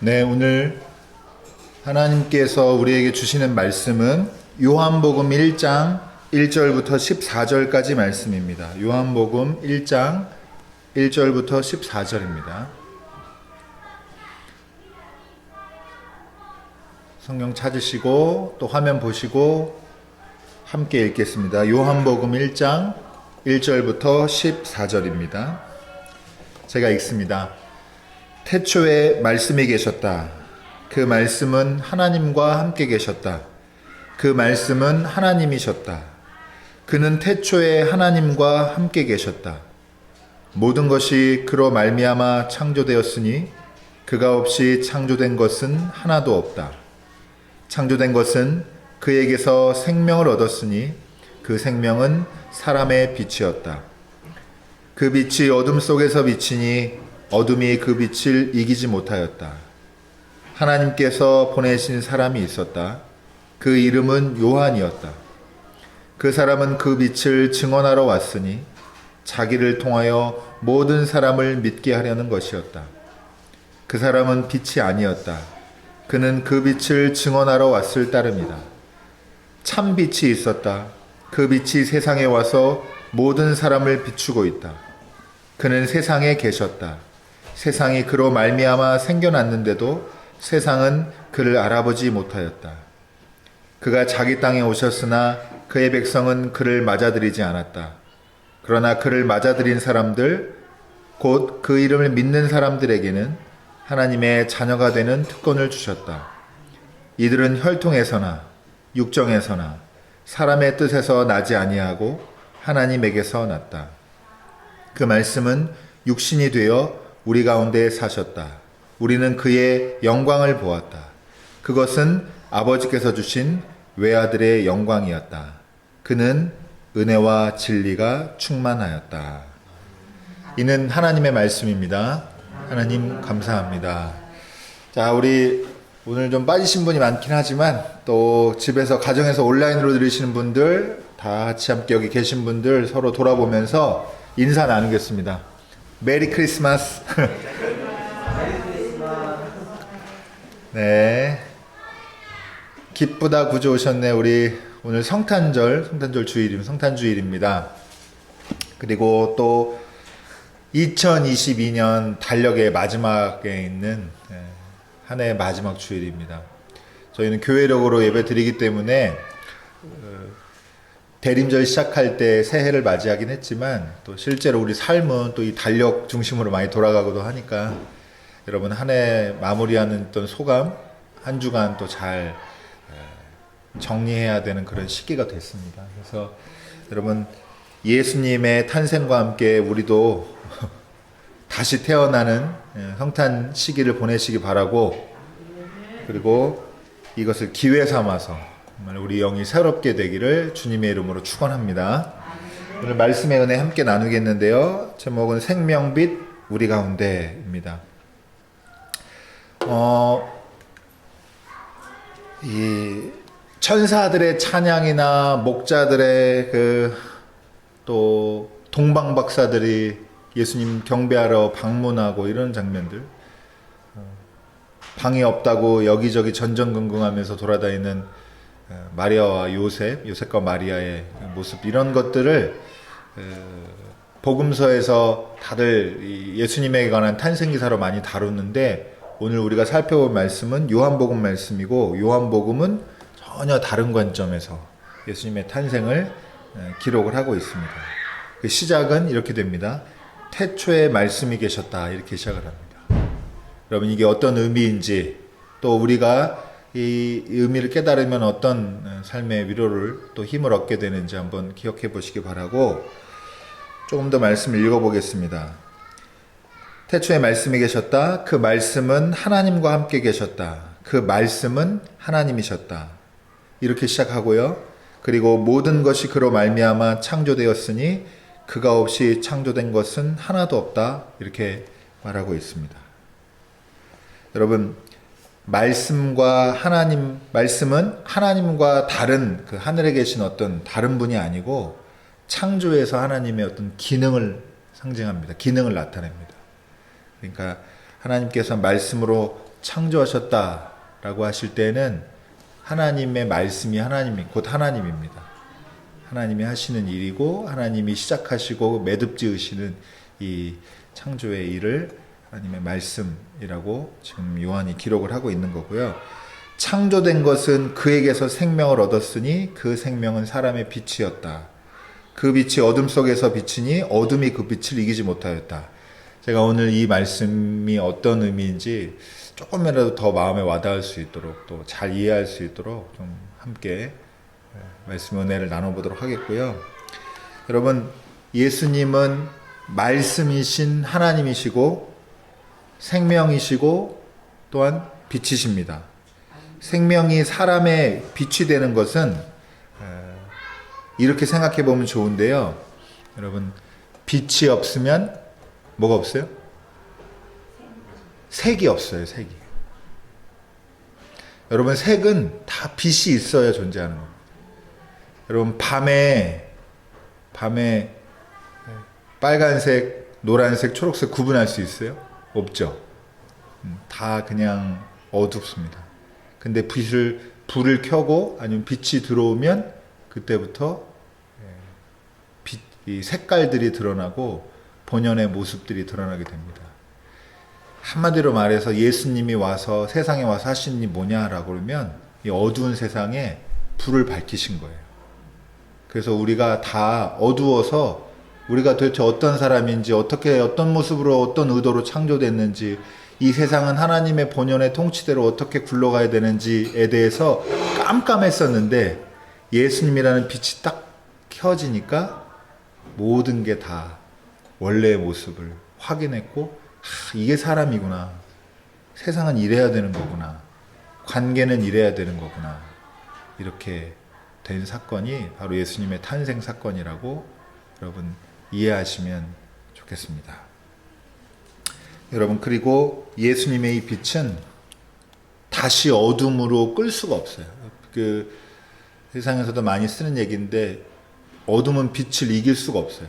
네, 오늘 하나님께서 우리에게 주시는 말씀은 요한복음 1장 1절부터 14절까지 말씀입니다. 요한복음 1장 1절부터 14절입니다. 성경 찾으시고 또 화면 보시고 함께 읽겠습니다. 요한복음 1장 1절부터 14절입니다. 제가 읽습니다. 태초에 말씀이 계셨다. 그 말씀은 하나님과 함께 계셨다. 그 말씀은 하나님이셨다. 그는 태초에 하나님과 함께 계셨다. 모든 것이 그로 말미암아 창조되었으니 그가 없이 창조된 것은 하나도 없다. 창조된 것은 그에게서 생명을 얻었으니 그 생명은 사람의 빛이었다. 그 빛이 어둠 속에서 비치니 어둠이 그 빛을 이기지 못하였다. 하나님께서 보내신 사람이 있었다. 그 이름은 요한이었다. 그 사람은 그 빛을 증언하러 왔으니 자기를 통하여 모든 사람을 믿게 하려는 것이었다. 그 사람은 빛이 아니었다. 그는 그 빛을 증언하러 왔을 따름이다. 참 빛이 있었다. 그 빛이 세상에 와서 모든 사람을 비추고 있다. 그는 세상에 계셨다. 세상이 그로 말미암아 생겨났는데도 세상은 그를 알아보지 못하였다. 그가 자기 땅에 오셨으나 그의 백성은 그를 맞아들이지 않았다. 그러나 그를 맞아들인 사람들, 곧 그 이름을 믿는 사람들에게는 하나님의 자녀가 되는 특권을 주셨다. 이들은 혈통에서나 육정에서나 사람의 뜻에서 나지 아니하고 하나님에게서 났다. 그 말씀은 육신이 되어 우리 가운데 사셨다. 우리는 그의 영광을 보았다. 그것은 아버지께서 주신 외아들의 영광이었다. 그는 은혜와 진리가 충만하였다. 이는 하나님의 말씀입니다. 하나님 감사합니다. 자, 우리 오늘 좀 빠지신 분이 많긴 하지만 또 집에서 가정에서 온라인으로 들으시는 분들 다 같이 함께 여기 계신 분들 서로 돌아보면서 인사 나누겠습니다. 메리 크리스마스. 네. 기쁘다 구주 오셨네. 우리 오늘 성탄절 주일입니다. 성탄주일입니다. 그리고 또 2022년 달력의 마지막에 있는 한 해의 마지막 주일입니다. 저희는 교회력으로 예배 드리기 때문에 대림절 시작할 때 새해를 맞이하긴 했지만 또 실제로 우리 삶은 또 이 달력 중심으로 많이 돌아가기도 하니까 여러분 한 해 마무리하는 어떤 소감, 한 주간 또 잘 정리해야 되는 그런 시기가 됐습니다. 그래서 여러분 예수님의 탄생과 함께 우리도 다시 태어나는 성탄 시기를 보내시기 바라고, 그리고 이것을 기회 삼아서 정말 우리 영이 새롭게 되기를 주님의 이름으로 축원합니다. 오늘 말씀의 은혜 함께 나누겠는데요. 제목은 생명빛 우리 가운데입니다. 이 천사들의 찬양이나 목자들의 또 동방박사들이 예수님 경배하러 방문하고 이런 장면들, 방이 없다고 여기저기 전전긍긍하면서 돌아다니는 마리아와 요셉과 마리아의 모습, 이런 것들을 복음서에서 다들 예수님에 관한 탄생 기사로 많이 다루는데, 오늘 우리가 살펴볼 말씀은 요한복음 말씀이고, 요한복음은 전혀 다른 관점에서 예수님의 탄생을 기록을 하고 있습니다. 그 시작은 이렇게 됩니다. 태초에 말씀이 계셨다, 이렇게 시작을 합니다. 여러분, 이게 어떤 의미인지, 또 우리가 이 의미를 깨달으면 어떤 삶의 위로를 또 힘을 얻게 되는지 한번 기억해 보시기 바라고, 조금 더 말씀을 읽어보겠습니다. 태초에 말씀이 계셨다. 그 말씀은 하나님과 함께 계셨다. 그 말씀은 하나님이셨다. 이렇게 시작하고요. 그리고 모든 것이 그로 말미암아 창조되었으니 그가 없이 창조된 것은 하나도 없다. 이렇게 말하고 있습니다. 여러분, 말씀은 하나님과 다른 그 하늘에 계신 어떤 다른 분이 아니고 창조에서 하나님의 어떤 기능을 상징합니다. 기능을 나타냅니다. 그러니까 하나님께서 말씀으로 창조하셨다라고 하실 때는 하나님의 말씀이 곧 하나님입니다. 하나님이 하시는 일이고 하나님이 시작하시고 매듭 지으시는 이 창조의 일을 하나님의 말씀이라고 지금 요한이 기록을 하고 있는 거고요. 창조된 것은 그에게서 생명을 얻었으니 그 생명은 사람의 빛이었다. 그 빛이 어둠 속에서 비치니 어둠이 그 빛을 이기지 못하였다. 제가 오늘 이 말씀이 어떤 의미인지 조금이라도 더 마음에 와닿을 수 있도록 또 잘 이해할 수 있도록 좀 함께 말씀 은혜를 나눠보도록 하겠고요. 여러분, 예수님은 말씀이신 하나님이시고 생명이시고 또한 빛이십니다. 생명이 사람의 빛이 되는 것은 이렇게 생각해 보면 좋은데요. 여러분, 빛이 없으면 뭐가 없어요? 색이 없어요. 색이. 여러분, 색은 다 빛이 있어야 존재하는 겁니다. 여러분, 밤에 빨간색, 노란색, 초록색 구분할 수 있어요? 없죠. 다 그냥 어둡습니다. 근데 불을 켜고 아니면 빛이 들어오면 그때부터 이 색깔들이 드러나고 본연의 모습들이 드러나게 됩니다. 한마디로 말해서 예수님이 와서 세상에 와서 하신 일이 뭐냐라고 그러면 이 어두운 세상에 불을 밝히신 거예요. 그래서 우리가 다 어두워서 우리가 도대체 어떤 사람인지 어떤 모습으로 어떤 의도로 창조됐는지 이 세상은 하나님의 본연의 통치대로 어떻게 굴러가야 되는지에 대해서 깜깜했었는데 예수님이라는 빛이 딱 켜지니까 모든 게 다 원래의 모습을 확인했고 이게 사람이구나. 세상은 이래야 되는 거구나. 관계는 이래야 되는 거구나. 이렇게 된 사건이 바로 예수님의 탄생 사건이라고 여러분 이해하시면 좋겠습니다. 여러분, 그리고 예수님의 이 빛은 다시 어둠으로 끌 수가 없어요. 그 세상에서도 많이 쓰는 얘기인데 어둠은 빛을 이길 수가 없어요.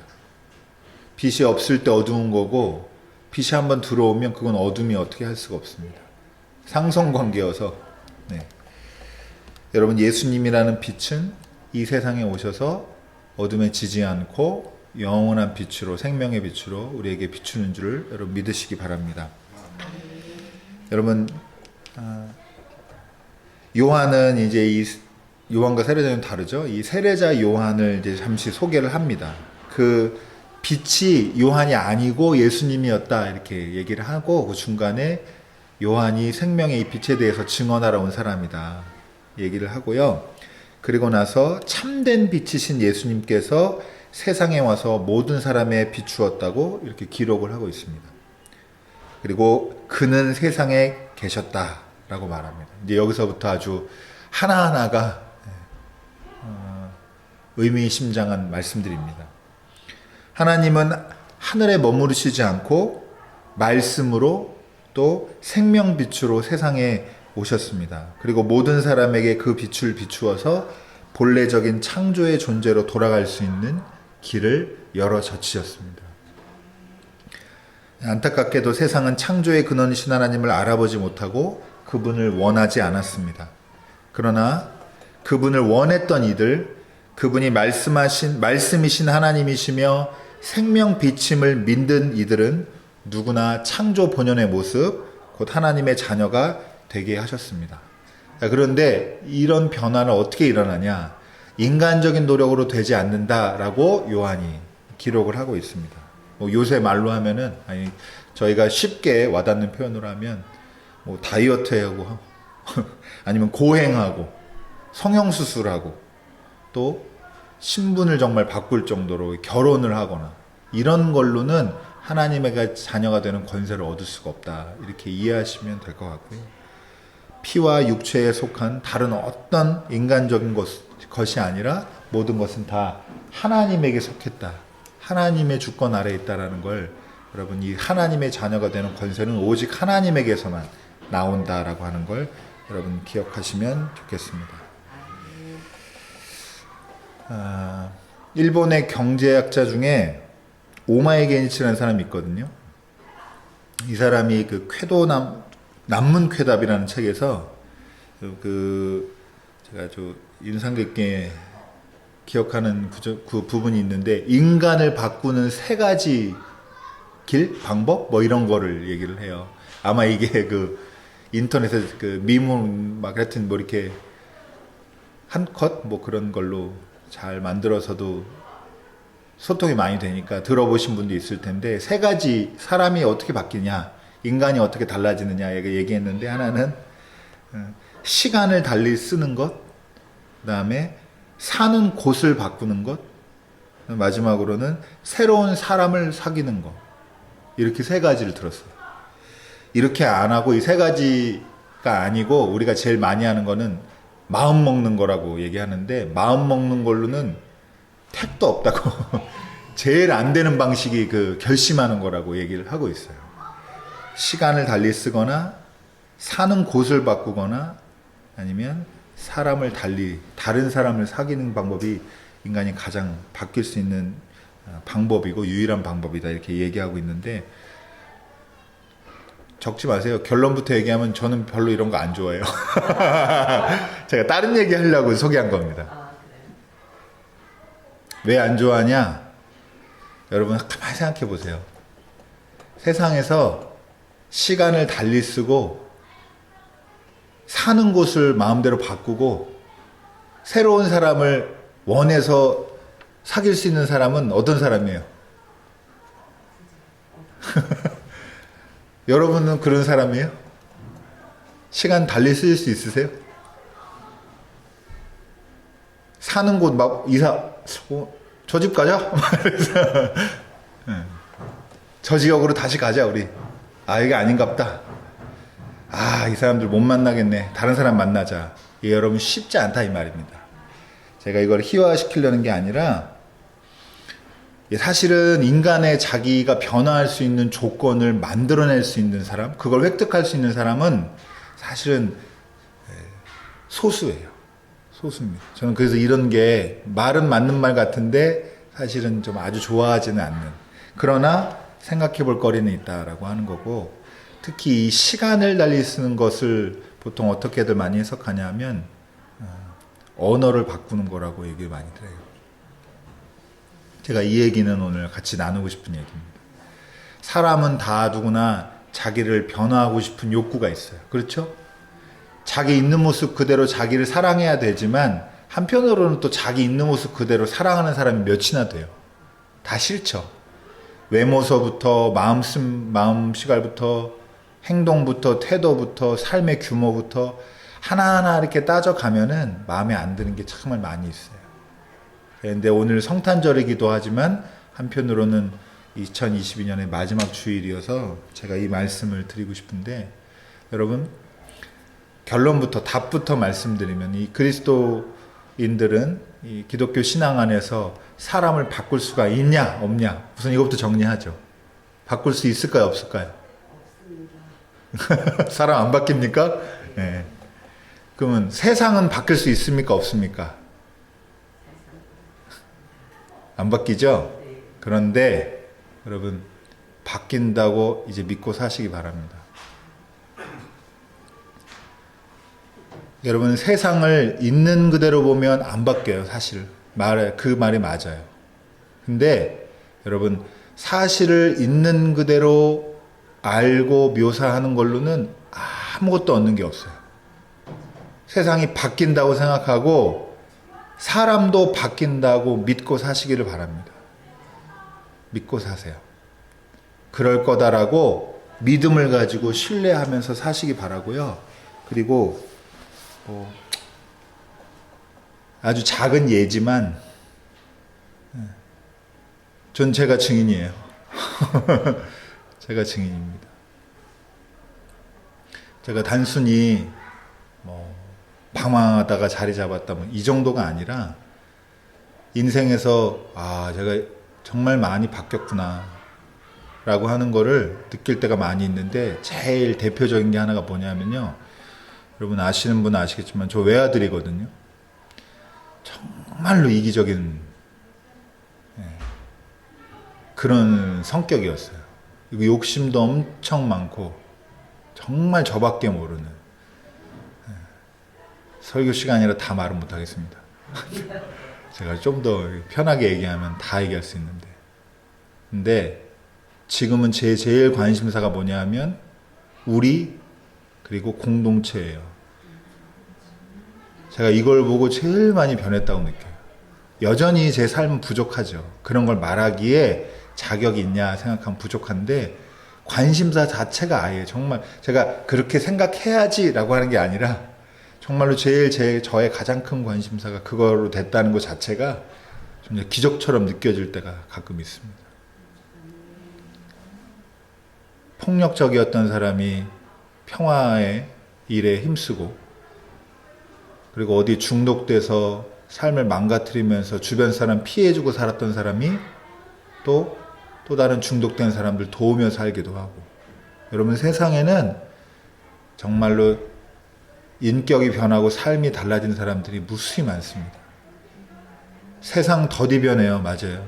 빛이 없을 때 어두운 거고 빛이 한번 들어오면 그건 어둠이 어떻게 할 수가 없습니다. 상성관계여서. 네. 여러분, 예수님이라는 빛은 이 세상에 오셔서 어둠에 지지 않고 영원한 빛으로, 생명의 빛으로 우리에게 비추는 줄을 여러분 믿으시기 바랍니다. 여러분, 요한은 이제 이 요한과 세례자는 다르죠. 이 세례자 요한을 이제 잠시 소개를 합니다. 그 빛이 요한이 아니고 예수님이었다 이렇게 얘기를 하고 그 중간에 요한이 생명의 이 빛에 대해서 증언하러 온 사람이다 얘기를 하고요. 그리고 나서 참된 빛이신 예수님께서 세상에 와서 모든 사람에 비추었다고 이렇게 기록을 하고 있습니다. 그리고 그는 세상에 계셨다라고 말합니다. 이제 여기서부터 아주 하나하나가 의미심장한 말씀들입니다. 하나님은 하늘에 머무르시지 않고 말씀으로 또 생명빛으로 세상에 오셨습니다. 그리고 모든 사람에게 그 빛을 비추어서 본래적인 창조의 존재로 돌아갈 수 있는 길을 열어 젖히셨습니다. 안타깝게도 세상은 창조의 근원이신 하나님을 알아보지 못하고 그분을 원하지 않았습니다. 그러나 그분을 원했던 이들, 그분이 말씀이신 하나님이시며 생명빛임을 믿는 이들은 누구나 창조 본연의 모습, 곧 하나님의 자녀가 되게 하셨습니다. 그런데 이런 변화는 어떻게 일어나냐? 인간적인 노력으로 되지 않는다라고 요한이 기록을 하고 있습니다. 요새 말로 하면은, 저희가 쉽게 와닿는 표현으로 하면, 다이어트하고, 아니면 고행하고, 성형수술하고, 또 신분을 정말 바꿀 정도로 결혼을 하거나, 이런 걸로는 하나님의 자녀가 되는 권세를 얻을 수가 없다. 이렇게 이해하시면 될 것 같고요. 피와 육체에 속한 다른 어떤 인간적인 것이 아니라 모든 것은 다 하나님에게 속했다. 하나님의 주권 아래에 있다라는 걸 여러분, 이 하나님의 자녀가 되는 권세는 오직 하나님에게서만 나온다라고 하는 걸 여러분 기억하시면 좋겠습니다. 일본의 경제학자 중에 오마에 게니치라는 사람이 있거든요. 이 사람이 그 난문쾌답이라는 책에서 제가 인상 깊게 기억하는 그 부분이 있는데, 인간을 바꾸는 세 가지 방법 이런 거를 얘기를 해요. 아마 이게 인터넷에 미문 하여튼 이렇게 한 컷 그런 걸로 잘 만들어서도 소통이 많이 되니까 들어보신 분도 있을 텐데, 세 가지 사람이 어떻게 바뀌냐, 인간이 어떻게 달라지느냐 얘기했는데, 하나는 시간을 달리 쓰는 것, 그 다음에 사는 곳을 바꾸는 것, 마지막으로는 새로운 사람을 사귀는 것. 이렇게 세 가지를 들었어요. 이렇게 안 하고 이 세 가지가 아니고 우리가 제일 많이 하는 거는 마음 먹는 거라고 얘기하는데, 마음 먹는 걸로는 택도 없다고 제일 안 되는 방식이 결심하는 거라고 얘기를 하고 있어요. 시간을 달리 쓰거나 사는 곳을 바꾸거나 아니면 다른 사람을 사귀는 방법이 인간이 가장 바뀔 수 있는 방법이고 유일한 방법이다, 이렇게 얘기하고 있는데, 적지 마세요. 결론부터 얘기하면 저는 별로 이런 거 안 좋아해요. 제가 다른 얘기 하려고 소개한 겁니다. 왜 안 좋아하냐? 여러분 가만히 생각해 보세요. 세상에서 시간을 달리 쓰고 사는 곳을 마음대로 바꾸고 새로운 사람을 원해서 사귈 수 있는 사람은 어떤 사람이에요? 여러분은 그런 사람이에요? 시간 달리 쓸 수 있으세요? 사는 곳 저 집 가자? 저 지역으로 다시 가자 우리. 이게 아닌갑다. 이 사람들 못 만나겠네. 다른 사람 만나자. 이게 여러분 쉽지 않다 이 말입니다. 제가 이걸 희화시키려는 게 아니라, 사실은 인간의 자기가 변화할 수 있는 조건을 만들어낼 수 있는 사람, 그걸 획득할 수 있는 사람은 사실은 소수예요. 소수입니다. 저는 그래서 이런 게 말은 맞는 말 같은데 사실은 좀 아주 좋아하지는 않는, 그러나 생각해 볼 거리는 있다라고 하는 거고, 특히 이 시간을 달리 쓰는 것을 보통 어떻게들 많이 해석하냐면 언어를 바꾸는 거라고 얘기를 많이 들어요. 제가 이 얘기는 오늘 같이 나누고 싶은 얘기입니다. 사람은 다 누구나 자기를 변화하고 싶은 욕구가 있어요. 그렇죠? 자기 있는 모습 그대로 자기를 사랑해야 되지만, 한편으로는 또 자기 있는 모습 그대로 사랑하는 사람이 몇이나 돼요. 다 싫죠. 외모서부터 마음씨갈부터 행동부터 태도부터 삶의 규모부터 하나하나 이렇게 따져가면은 마음에 안 드는 게 정말 많이 있어요. 그런데 오늘 성탄절이기도 하지만 한편으로는 2022년의 마지막 주일이어서 제가 이 말씀을 드리고 싶은데, 여러분 결론부터 답부터 말씀드리면, 이 그리스도인들은 이 기독교 신앙 안에서 사람을 바꿀 수가 있냐 없냐, 우선 이것부터 정리하죠. 바꿀 수 있을까요 없을까요? 사람 안 바뀝니까? 네. 그러면 세상은 바뀔 수 있습니까 없습니까? 안 바뀌죠? 그런데 여러분 바뀐다고 이제 믿고 사시기 바랍니다. 여러분 세상을 있는 그대로 보면 안 바뀌어요. 사실 그 말이 맞아요. 근데 여러분 사실을 있는 그대로 알고 묘사하는 걸로는 아무것도 얻는 게 없어요. 세상이 바뀐다고 생각하고 사람도 바뀐다고 믿고 사시기를 바랍니다. 믿고 사세요. 그럴 거다라고 믿음을 가지고 신뢰하면서 사시기 바라고요. 그리고 아주 작은 예지만 전 제가 증인이에요. 제가 증인입니다. 제가 단순히 방황하다가 자리 잡았다 이 정도가 아니라, 인생에서 제가 정말 많이 바뀌었구나 라고 하는 거를 느낄 때가 많이 있는데, 제일 대표적인 게 하나가 뭐냐면요, 여러분 아시는 분은 아시겠지만 저 외아들이거든요. 정말로 이기적인 그런 성격이었어요. 욕심도 엄청 많고 정말 저밖에 모르는. 설교 시간이라 다 말은 못하겠습니다. 제가 좀 더 편하게 얘기하면 다 얘기할 수 있는데. 근데 지금은 제 제일 관심사가 뭐냐 하면 우리 그리고 공동체예요. 제가 이걸 보고 제일 많이 변했다고 느껴요. 여전히 제 삶은 부족하죠. 그런 걸 말하기에 자격이 있냐 생각하면 부족한데 관심사 자체가 아예 정말 제가 그렇게 생각해야지라고 하는 게 아니라 정말로 제일 저의 가장 큰 관심사가 그거로 됐다는 것 자체가 좀 기적처럼 느껴질 때가 가끔 있습니다. 폭력적이었던 사람이 평화의 일에 힘쓰고 그리고 어디 중독돼서 삶을 망가뜨리면서 주변 사람 피해주고 살았던 사람이 또 다른 중독된 사람들 도우며 살기도 하고 여러분 세상에는 정말로 인격이 변하고 삶이 달라진 사람들이 무수히 많습니다. 세상 더디 변해요. 맞아요.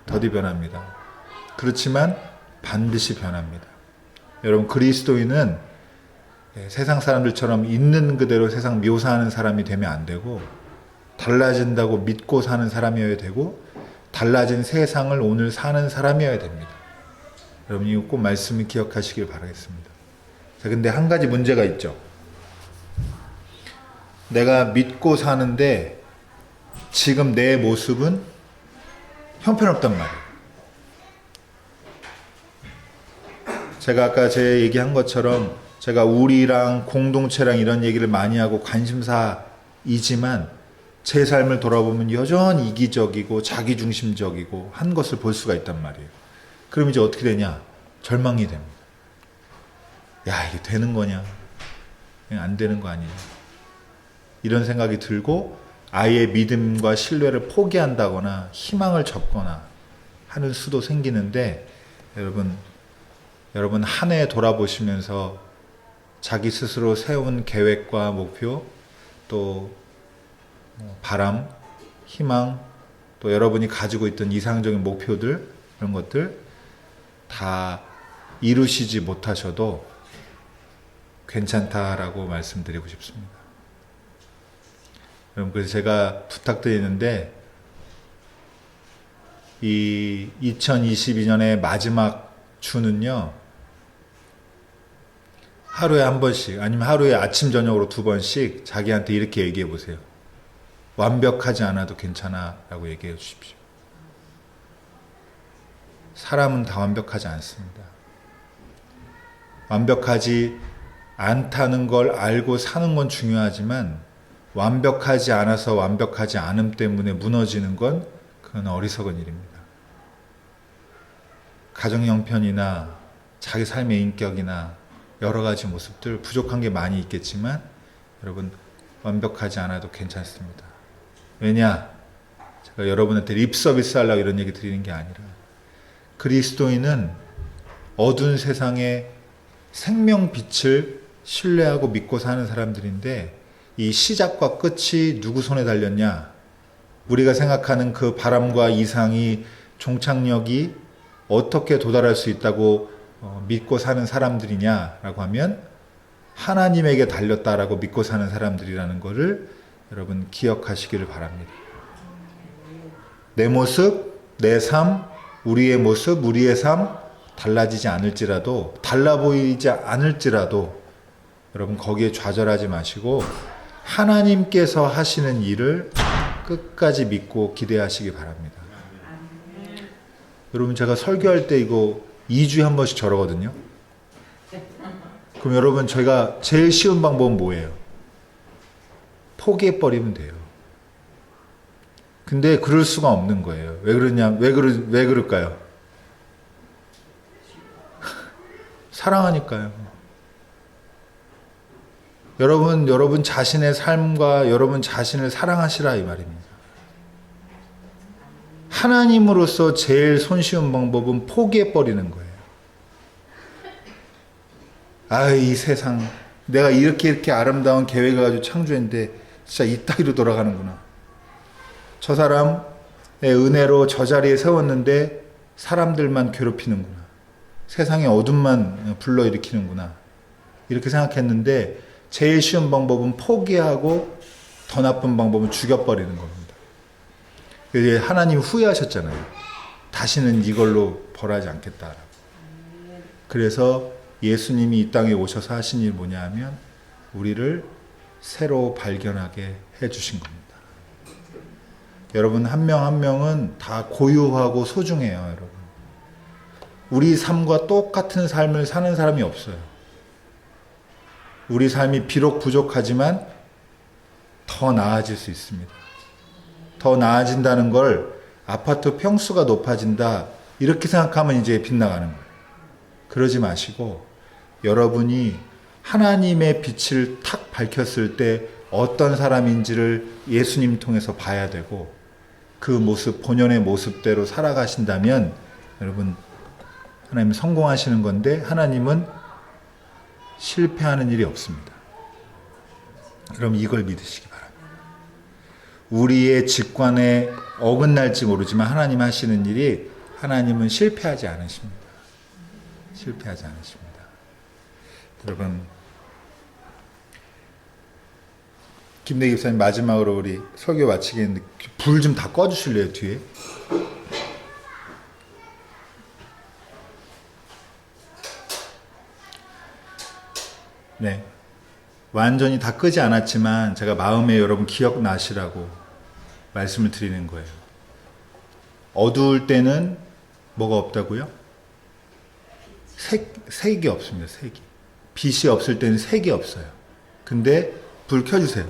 더디 변합니다. 그렇지만 반드시 변합니다. 여러분 그리스도인은 세상 사람들처럼 있는 그대로 세상 묘사하는 사람이 되면 안 되고 달라진다고 믿고 사는 사람이어야 되고 달라진 세상을 오늘 사는 사람이어야 됩니다. 여러분 이거 꼭 말씀을 기억하시길 바라겠습니다. 자, 근데 한 가지 문제가 있죠. 내가 믿고 사는데 지금 내 모습은 형편없단 말이에요. 제가 아까 제 얘기한 것처럼 제가 우리랑 공동체랑 이런 얘기를 많이 하고 관심사이지만 제 삶을 돌아보면 여전히 이기적이고 자기중심적이고 한 것을 볼 수가 있단 말이에요. 그럼 이제 어떻게 되냐? 절망이 됩니다. 야, 이게 되는 거냐? 그냥 안 되는 거 아니냐? 이런 생각이 들고 아예 믿음과 신뢰를 포기한다거나 희망을 접거나 하는 수도 생기는데 여러분 한 해 돌아보시면서 자기 스스로 세운 계획과 목표 또 바람, 희망 또 여러분이 가지고 있던 이상적인 목표들 이런 것들 다 이루시지 못하셔도 괜찮다라고 말씀드리고 싶습니다. 여러분 그래서 제가 부탁드리는데 이 2022년의 마지막 주는요 하루에 한 번씩 아니면 하루에 아침 저녁으로 2번씩 자기한테 이렇게 얘기해 보세요. 완벽하지 않아도 괜찮아 라고 얘기해 주십시오. 사람은 다 완벽하지 않습니다. 완벽하지 않다는 걸 알고 사는 건 중요하지만 완벽하지 않아서 완벽하지 않음 때문에 무너지는 건 그건 어리석은 일입니다. 가정 형편이나 자기 삶의 인격이나 여러 가지 모습들 부족한 게 많이 있겠지만 여러분 완벽하지 않아도 괜찮습니다. 왜냐? 제가 여러분한테 립 서비스 하려고 이런 얘기 드리는 게 아니라 그리스도인은 어두운 세상에 생명빛을 신뢰하고 믿고 사는 사람들인데 이 시작과 끝이 누구 손에 달렸냐? 우리가 생각하는 그 바람과 이상이 종착역이 어떻게 도달할 수 있다고 믿고 사는 사람들이냐라고 하면 하나님에게 달렸다라고 믿고 사는 사람들이라는 것을 여러분 기억하시기를 바랍니다. 내 모습, 내 삶, 우리의 모습, 우리의 삶 달라지지 않을지라도 달라 보이지 않을지라도 여러분 거기에 좌절하지 마시고 하나님께서 하시는 일을 끝까지 믿고 기대하시기 바랍니다. 여러분 제가 설교할 때 이거 2주에 한 번씩 저러거든요. 그럼 여러분 저희가 제일 쉬운 방법은 뭐예요? 포기해버리면 돼요. 근데 그럴 수가 없는 거예요. 왜 그러냐? 왜 그럴까요? 사랑하니까요. 여러분 자신의 삶과 여러분 자신을 사랑하시라 이 말입니다. 하나님으로서 제일 손쉬운 방법은 포기해버리는 거예요. 이 세상 내가 이렇게 아름다운 계획을 가지고 창조했는데 진짜 이따위로 돌아가는구나. 저 사람의 은혜로 저 자리에 세웠는데 사람들만 괴롭히는구나. 세상의 어둠만 불러일으키는구나. 이렇게 생각했는데 제일 쉬운 방법은 포기하고 더 나쁜 방법은 죽여버리는 겁니다. 그래서 하나님 후회하셨잖아요. 다시는 이걸로 벌하지 않겠다. 그래서 예수님이 이 땅에 오셔서 하신 일이 뭐냐 하면 우리를 새로 발견하게 해주신 겁니다. 여러분 한 명 한 명은 다 고유하고 소중해요. 여러분 우리 삶과 똑같은 삶을 사는 사람이 없어요. 우리 삶이 비록 부족하지만 더 나아질 수 있습니다. 더 나아진다는 걸 아파트 평수가 높아진다 이렇게 생각하면 이제 빗나가는 거예요. 그러지 마시고 여러분이 하나님의 빛을 탁 밝혔을 때 어떤 사람인지를 예수님 통해서 봐야 되고 그 모습, 본연의 모습대로 살아가신다면 여러분 하나님은 성공하시는 건데 하나님은 실패하는 일이 없습니다. 그럼 이걸 믿으시기 바랍니다. 우리의 직관에 어긋날지 모르지만 하나님 하시는 일이 하나님은 실패하지 않으십니다. 실패하지 않으십니다. 여러분 김대기 집사님 마지막으로 우리 설교 마치겠는데 불 좀 다 꺼주실래요 뒤에? 네, 완전히 다 끄지 않았지만 제가 마음에 여러분 기억나시라고 말씀을 드리는 거예요. 어두울 때는 뭐가 없다고요? 색이 없습니다. 색이. 빛이 없을 때는 색이 없어요. 근데 불 켜주세요.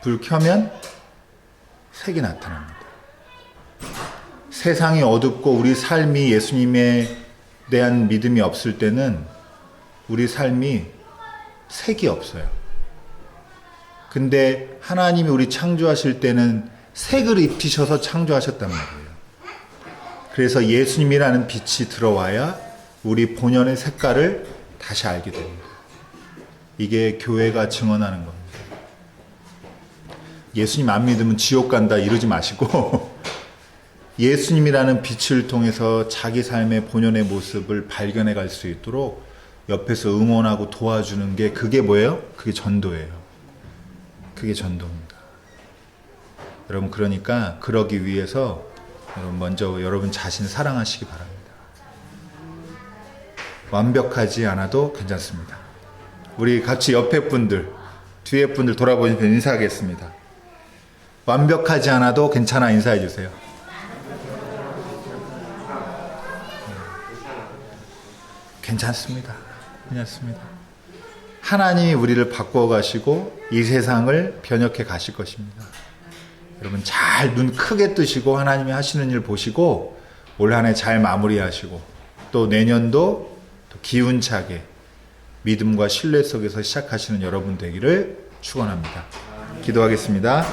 불 켜면 색이 나타납니다. 세상이 어둡고 우리 삶이 예수님에 대한 믿음이 없을 때는 우리 삶이 색이 없어요. 근데 하나님이 우리 창조하실 때는 색을 입히셔서 창조하셨단 말이에요. 그래서 예수님이라는 빛이 들어와야 우리 본연의 색깔을 다시 알게 됩니다. 이게 교회가 증언하는 겁니다. 예수님 안 믿으면 지옥 간다 이러지 마시고 예수님이라는 빛을 통해서 자기 삶의 본연의 모습을 발견해 갈 수 있도록 옆에서 응원하고 도와주는 게 그게 뭐예요? 그게 전도예요. 그게 전도입니다. 여러분 그러니까 그러기 위해서 여러분 먼저 여러분 자신 사랑하시기 바랍니다. 완벽하지 않아도 괜찮습니다. 우리 같이 옆에 분들, 뒤에 분들 돌아보시면서 인사하겠습니다. 완벽하지 않아도 괜찮아 인사해 주세요. 괜찮습니다. 괜찮습니다. 하나님이 우리를 바꿔 가시고 이 세상을 변혁해 가실 것입니다. 여러분 잘 눈 크게 뜨시고 하나님이 하시는 일 보시고 올 한 해 잘 마무리하시고 또 내년도 또 기운차게 믿음과 신뢰 속에서 시작하시는 여러분 되기를 축원합니다. 기도하겠습니다.